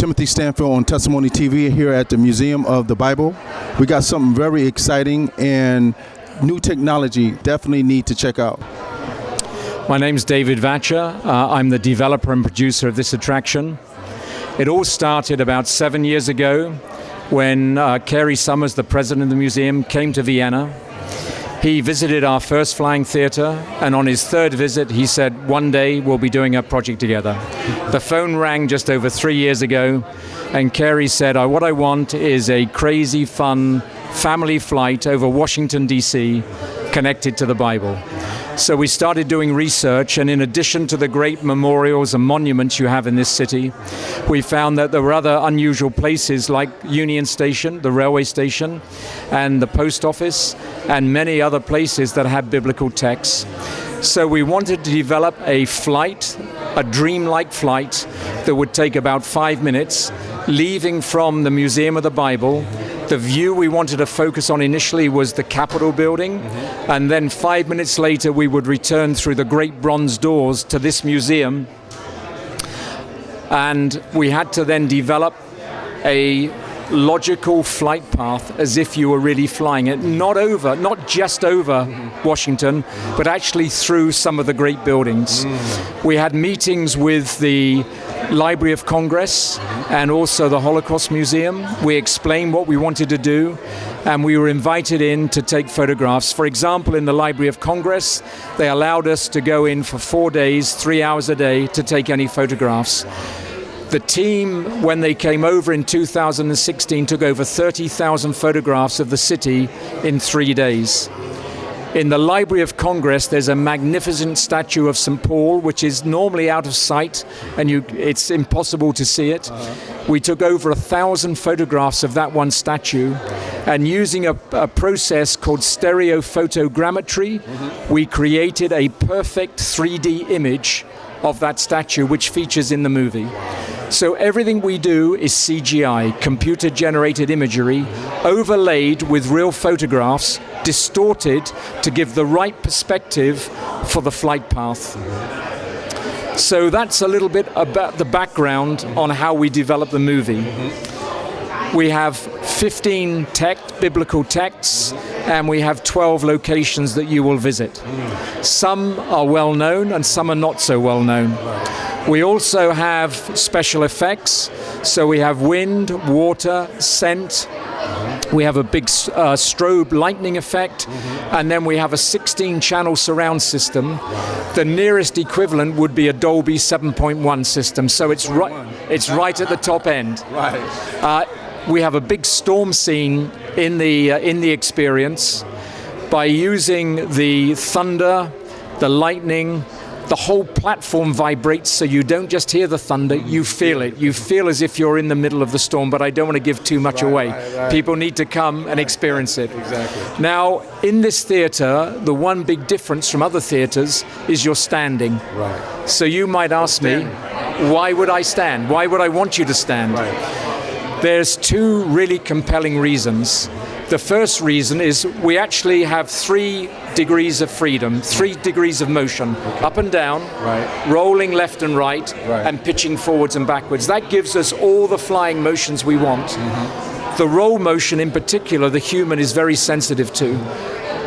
Timothy Stanfield on Testimony TV here at the Museum of the Bible. We got something very exciting and new technology definitely need to check out. My name's David VATHER. I'm the developer and producer of this attraction. It all started about 7 years ago when Cary Summers, the president of the museum, came to Vienna. He visited our first flying theater, and on his third visit he said, one day we'll be doing a project together. The phone rang just over 3 years ago, and Cary said, what I want is a crazy, fun family flight over Washington, D.C., connected to the Bible. So we started doing research, and in addition to the great memorials and monuments you have in this city, we found that there were other unusual places like Union Station, the railway station, and the post office, and many other places that have biblical texts. So we wanted to develop a flight, a dreamlike flight, that would take about 5 minutes, leaving from the Museum of the Bible. The view we wanted to focus on initially was the Capitol building, and then 5 minutes later we would return through the great bronze doors to this museum. And we had to then develop a logical flight path as if you were really flying it, not just over Washington, but actually through some of the great buildings. We had meetings with the Library of Congress and also the Holocaust Museum. We explained what we wanted to do, and we were invited in to take photographs. For example, in the Library of Congress, they allowed us to go in for 4 days, 3 hours a day, to take any photographs. The team, when they came over in 2016, took over 30,000 photographs of the city in 3 days. In the Library of Congress, there's a magnificent statue of St. Paul, which is normally out of sight, and it's impossible to see it. We took over 1,000 photographs of that one statue, and using a process called stereophotogrammetry, we created a perfect 3D image of that statue, which features in the movie. So everything we do is CGI, computer-generated imagery, overlaid with real photographs, distorted to give the right perspective for the flight path. So that's a little bit about the background on how we develop the movie. We have 15 biblical texts, and we have 12 locations that you will visit. Some are well known and some are not so well known. We also have special effects, so we have wind, water, scent. We have a big strobe lightning effect, and then we have a 16-channel surround system. The nearest equivalent would be a Dolby 7.1 system, so it's right at the top end. Right. We have a big storm scene in the experience. By using the thunder, the lightning, the whole platform vibrates, so you don't just hear the thunder, you feel it. You feel as if you're in the middle of the storm, but I don't want to give too much away. Right. People need to come and experience it. Exactly. Now, in this theater, the one big difference from other theaters is you're standing. Right. So you might ask me, why would I stand? Why would I want you to stand? Right. There's two really compelling reasons. The first reason is we actually have 3 degrees of freedom, 3 degrees of motion, up and down, rolling left and right, and pitching forwards and backwards. That gives us all the flying motions we want. The roll motion in particular, the human is very sensitive to.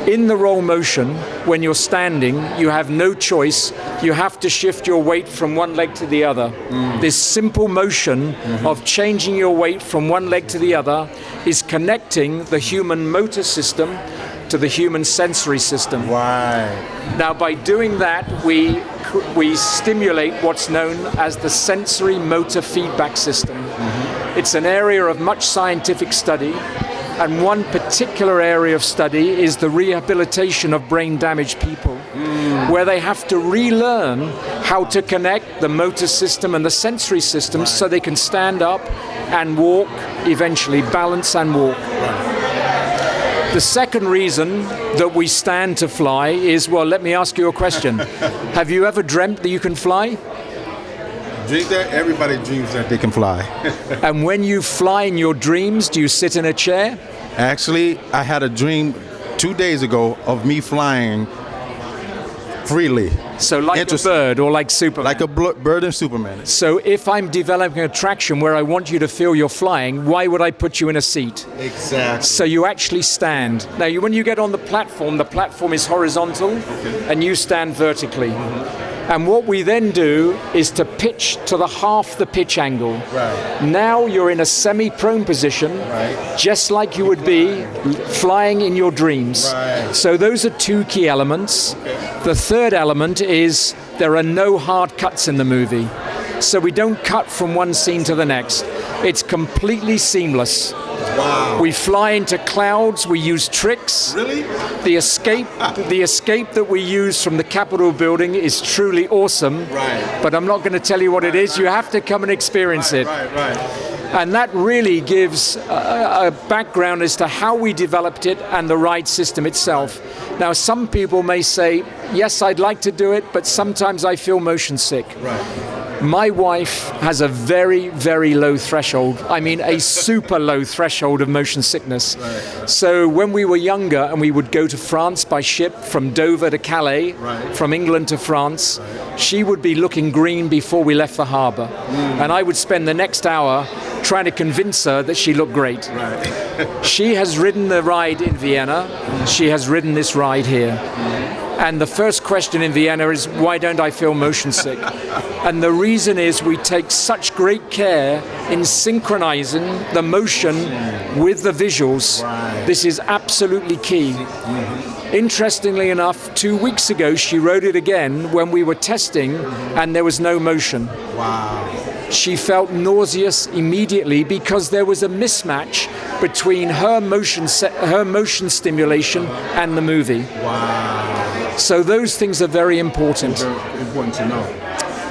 In the roll motion, when you're standing, you have no choice. You have to shift your weight from one leg to the other. This simple motion of changing your weight from one leg to the other is connecting the human motor system to the human sensory system. Right. Now, by doing that, we stimulate what's known as the sensory motor feedback system. It's an area of much scientific study. And one particular area of study is the rehabilitation of brain-damaged people, where they have to relearn how to connect the motor system and the sensory system so they can stand up and walk, eventually balance and walk. The second reason that we stand to fly is, well, let me ask you a question. Have you ever dreamt that you can fly? Everybody dreams that they can fly. And when you fly in your dreams, do you sit in a chair? Actually, I had a dream 2 days ago of me flying freely. So like a Interesting. bird or like Superman. Like a bird and Superman. So if I'm developing an attraction where I want you to feel you're flying, why would I put you in a seat? Exactly. So you actually stand. Now, when you get on the platform is horizontal, and you stand vertically. And what we then do is to pitch to the half the pitch angle. Right. Now you're in a semi-prone position, just like you would be flying in your dreams. Right. So those are two key elements. The third element is there are no hard cuts in the movie. So we don't cut from one scene to the next. It's completely seamless. Wow. We fly into clouds, we use tricks. Really? The escape that we use from the Capitol building is truly awesome. Right. But I'm not going to tell you what it is. You have to come and experience it. Right. And that really gives a background as to how we developed it and the ride system itself. Now, some people may say, yes, I'd like to do it, but sometimes I feel motion sick. Right. My wife has a very, very low threshold. I mean, a super low threshold of motion sickness. Right. So when we were younger and we would go to France by ship from Dover to Calais, from England to France, she would be looking green before we left the harbour. And I would spend the next hour trying to convince her that she looked great. Right. She has ridden the ride in Vienna. She has ridden this ride here. And the first question in Vienna is, why don't I feel motion sick? And the reason is we take such great care in synchronizing the motion with the visuals. Right. This is absolutely key. Interestingly enough, 2 weeks ago, she rode it again when we were testing and there was no motion. Wow. She felt nauseous immediately because there was a mismatch between her motion stimulation and the movie. Wow. So those things are very important. Very important to know.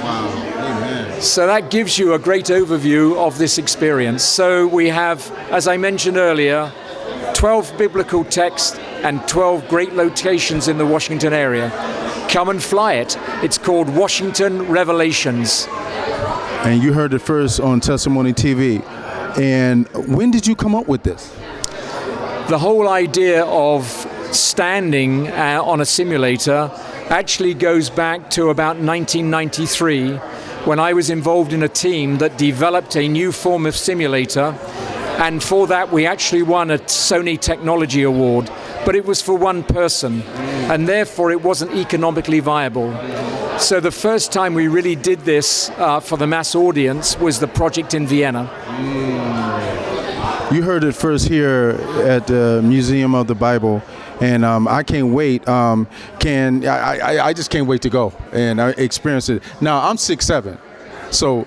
Wow. Amen. So that gives you a great overview of this experience. So we have, as I mentioned earlier, 12 biblical texts and 12 great locations in the Washington area. Come and fly it. It's called Washington Revelations. And you heard it first on Testimony TV. And when did you come up with this? The whole idea of standing on a simulator actually goes back to about 1993 when I was involved in a team that developed a new form of simulator, and for that we actually won a Sony Technology Award, but it was for one person and therefore it wasn't economically viable. So the first time we really did this for the mass audience was the project in Vienna. You heard it first here at the Museum of the Bible, and I can't wait. I just can't wait to go and experience it. Now I'm 6'7", so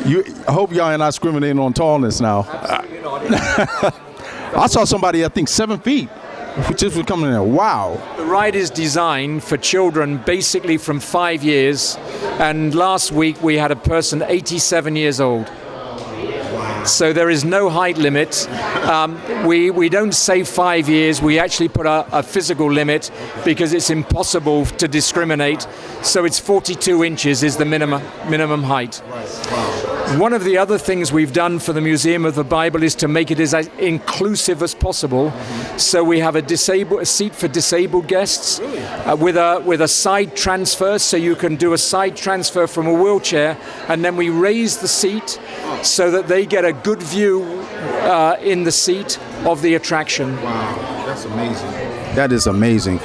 I hope y'all are not discriminating on tallness now. I saw somebody I think 7 feet, which just was coming in there. Wow. The ride is designed for children basically from 5 years, and last week we had a person 87 years old. So there is no height limit. We don't say 5 years. We actually put a physical limit because it's impossible to discriminate. So it's 42 inches is the minimum height. One of the other things we've done for the Museum of the Bible is to make it as inclusive as possible. So we have a seat for disabled guests with a side transfer, so you can do a side transfer from a wheelchair, and then we raise the seat so that they get a good view in the seat of the attraction. Wow, that's amazing. That is amazing.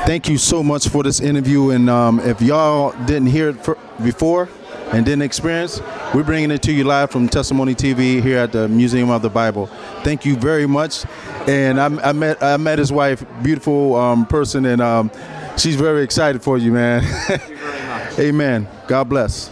Thank you so much for this interview, and if y'all didn't hear it before and didn't experience, we're bringing it to you live from Testimony TV here at the Museum of the Bible. Thank you very much. And I met his wife, beautiful person, and she's very excited for you, man. Thank you very much. Amen. God bless.